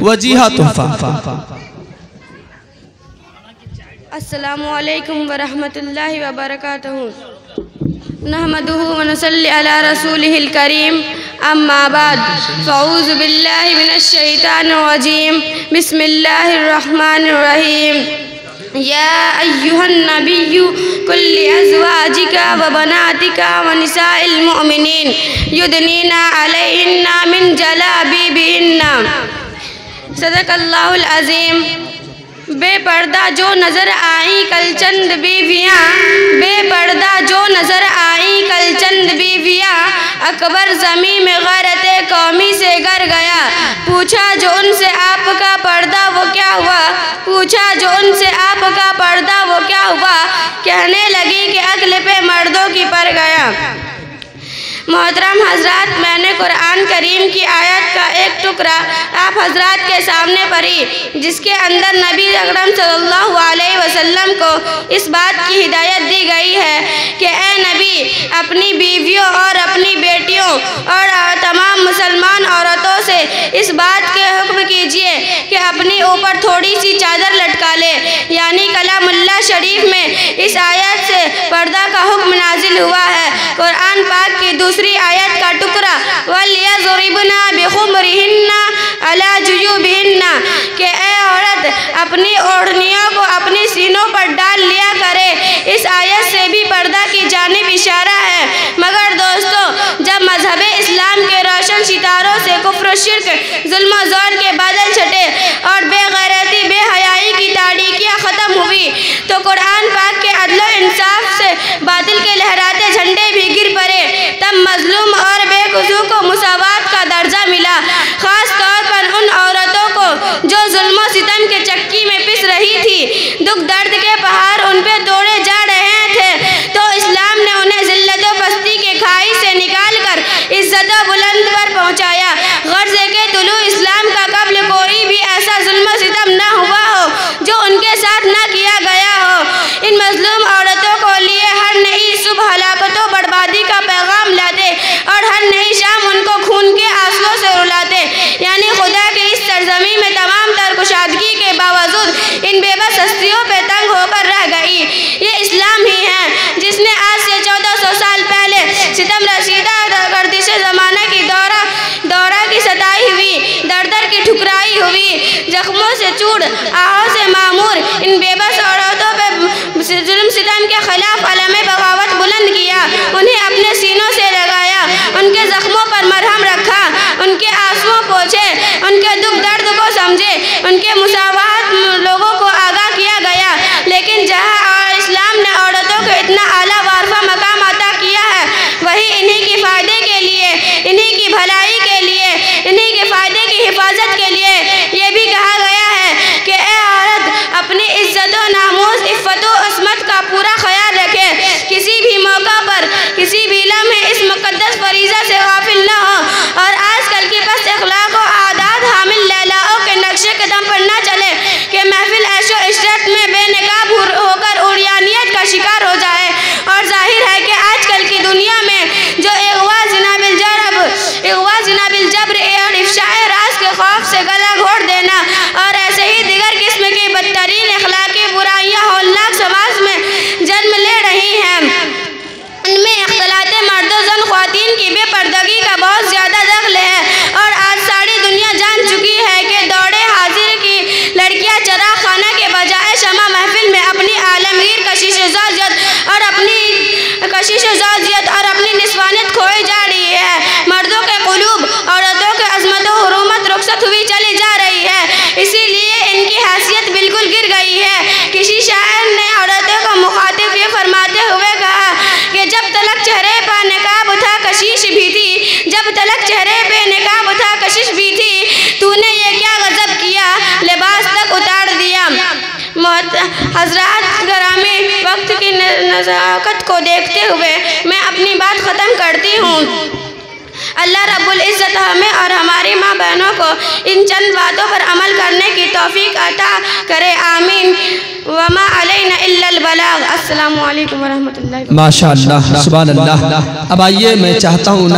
وجیہہ تحفہ۔ السلام علیکم ورحمۃ اللہ وبرکاتہ۔ نحمدہ ونصلی علی رسولہ الکریم، اما بعد، فاعوذ باللہ من الشیطان الرجیم، بسم اللہ الرحمن الرحیم۔ یا ایہا النبی قل لازواجک وبناتک ونساء المؤمنین یدنین علیہن من جلابیبہن۔ صدق اللہ العظیم۔ بے پردہ جو نظر آئیں کل چند بیویاں، بے پردہ جو نظر آئیں کل چند بیویاں، اکبر زمین میں غیرت قومی سے گر گیا۔ پوچھا جو ان سے آپ کا پردہ وہ کیا ہوا، پوچھا جو ان سے آپ کا پردہ وہ کیا ہوا، کہنے لگی کہ عقل پہ مردوں کی پڑ گیا۔ محترم حضرات، میں نے قرآن کریم کی آیت کا ایک ٹکڑا آپ حضرات کے سامنے پڑھی، جس کے اندر نبی اکرم صلی اللہ علیہ وسلم کو اس بات کی ہدایت دی گئی ہے کہ اے نبی، اپنی بیویوں اور اپنی بیٹیوں اور تمام مسلمان عورتوں سے اس بات کے حکم کیجئے کہ اپنی اوپر تھوڑی سی چادر لٹکا لے، یعنی کلام اللہ شریف میں اس آیت سے پردہ کا حکم نازل ہوا ہے۔ قرآن پاک کی دوسری آیت کا ٹکڑا وَلْيَضْرِبْنَ بِخُمُرِهِنَّ عَلَى جُيُوبِهِنَّ کہ اے عورت اپنی اوڑھنیوں کو اپنی سینوں پر ڈال لیا کرے، اس آیت سے بھی پردہ کی جانب اشارہ ہے۔ مگر دوستو، جب مذہب اسلام کے روشن ستاروں سے کفر و شرک، ظلم و زور کے بادل چھٹے اور بے غیرتی بے حیائی کی تاریکیاں ختم ہوئی، تو قرآن پاک کے عدل و انصاف سے باطل کے لہراتے جھنڈے بھی گر پڑے۔ تب مظلوم اور بے قصور کو مساوات کا درجہ ملا، خاص طور پر ان عورتوں کو جو ظلم و ستم کے چکی میں پس رہی تھی، دکھ درد کے پہاڑ ان پہ توڑے جا رہے تھے، تو اسلام نے انہیں ذلت و پستی کے کھائی سے نکال کر عزت و بلند پر پہنچایا۔ غرض ہے کہ طلوع اسلام کا قبل کوئی بھی ایسا ظلم و ستم نہ ہوا ہو جو ان کے ساتھ نہ کیا گیا ہو۔ ان مظلوم عورتوں کو لیے ہر نئی صبح ہلاکت و بربادی کا پیغام لاتے اور ہر نئی شام ان کو خون کے آنسوؤں سے رلاتے، یعنی خدا کے اس سرزمین میں تمام تر کشادگی کے باوجود ان بے بس ہستیوں پہ تنگ ہو کر رہ گئی۔ یہ اسلام ہی ہے جس نے آج سے 1400 سال پہلے ستم رسیدہ گردش زمانہ کی دورہ کی ستائی ہوئی، در در کی ٹھکرائی ہوئی، زخموں سے چور، آہوں سے معمور ان بے بس عورتوں پہ ظلم ستم کے خلاف علم بغاوت بلند کیا، انہیں اپنے سینوں سے لگایا، ان کے زخموں پر مرہم رکھا، ان کے آنسوؤں پوچھے، ان کے دکھ درد کو سمجھے، ان کے مساوات لوگوں کو آگاہ کیا گیا۔ لیکن جہاں اسلام نے عورتوں کو اتنا اعلیٰ وارفہ مقام عطا کیا ہے، وہی انہی کی فائدے کے لیے، انہی کی بھلائی کے لیے، انہی کے فائدے کی حفاظت کے لیے یہ بھی کہا گیا ہے کہ اے عورت اپنی عزت و ناموس، عفت و عصمت کا پورا خیال رکھے، کسی بھی موقع پر، کسی بھی لمحے اس مقدس فریضہ سے غافل نہ ہو، اور آج کل کی پست اخلاق و عادات حامل لیلاؤں کے نقشے قدم پر نہ چلے کہ محفل عیش و عشرت میں بے نقاب ہو کر عریانیت کا شکار ہو جائے۔ اور ظاہر ہے کہ آج کل کی دنیا میں جو اغوا، زنا بالجبر اور افشاء راز کے خوف سے گلا گھونٹ دینا اور ایسے ہی دیگر قسم کی بدترین اخلاقی برائیاں ہولناک سماج میں جنم لے رہی ہیں، ان میں اختلاط مرد و زن، خواتین کی بے پردگی کا بہت زیادہ دخل ہے۔ اور آج ساری دنیا جان چکی ہے کہ دوڑے حاضر کی لڑکیاں چراغ خانہ کے بجائے شمع محفل میں اپنی عالمگیر کشش و زوجیت اور اپنی نسوانیت کھوئی جا رہی ہے۔ مردوں کے قلوب عورتوں کے عظمت و حرمت رخصت ہوئی چلی جا رہی ہے، اسی لیے ان کی حیثیت بالکل گر گئی ہے۔ کسی شاعر نے عورتوں کو مخاطب یہ فرماتے ہوئے کہا کہ جب تلک چہرے پر نقاب تھا کشش بھی تھی، جب تلک چہرے پہ نقاب تھا کشش بھی تھی، تو نے یہ کیا غضب کیا، لباس تک اتار دیا۔ حضرات گرامی، وقت کی نزاکت کو دیکھتے ہوئے میں اپنی بات ختم کرتی ہوں۔ اللہ رب العزت ہمیں اور ہماری ماں بہنوں کو ان چند باتوں پر عمل کرنے کی توفیق عطا کرے، آمین۔ وما علینا الا البلاغ۔ السلام علیکم ورحمۃ اللہ۔ ماشاءاللہ، سبحان اللہ۔ اب آئیے میں چاہتا ہوں